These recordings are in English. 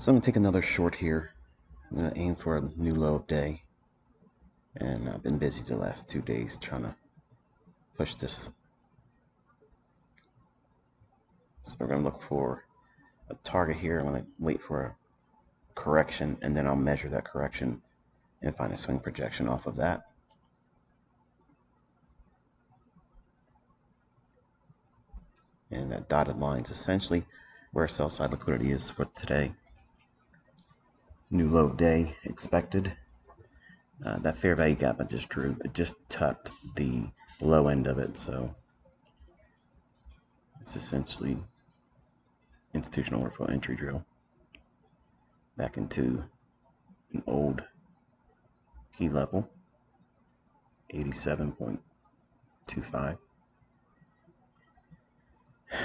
So I'm going to take another short here. I'm going to aim for a new low of day. And I've been busy the last 2 days trying to push this. So we're going to look for a target here. I'm going to wait for a correction, and then I'll measure that correction and find a swing projection off of that. And that dotted line is essentially where sell-side liquidity is for today. New low day expected. That fair value gap I just drew, it just tapped the low end of it, so it's essentially institutional order flow entry drill back into an old key level, 87.25.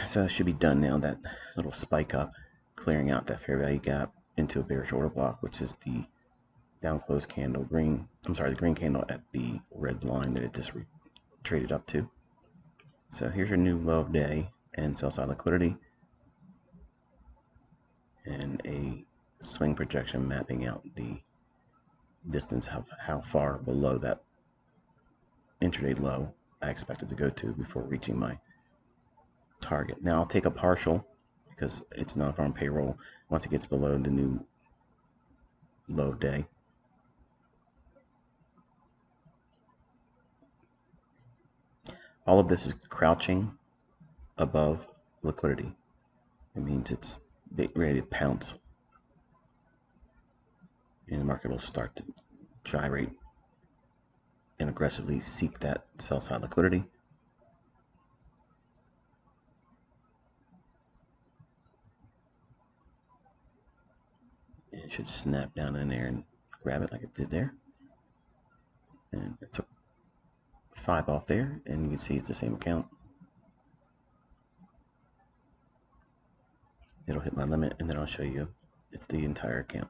So it should be done now. That little spike up, clearing out that fair value gap into a bearish order block, which is the down close candle green. The green candle at the red line that it just traded up to. So here's your new low of day and sell side liquidity, and a swing projection mapping out the distance of how far below that intraday low I expect it to go to before reaching my target. Now I'll take a partial because it's non-farm payroll once it gets below the new low of day. All of this is crouching above liquidity. It means it's ready to pounce, and the market will start to gyrate and aggressively seek that sell side liquidity. It should snap down in there and grab it like it did there. And it took 5 off there, and you can see it's the same account. It'll hit my limit, and then I'll show you it's the entire account.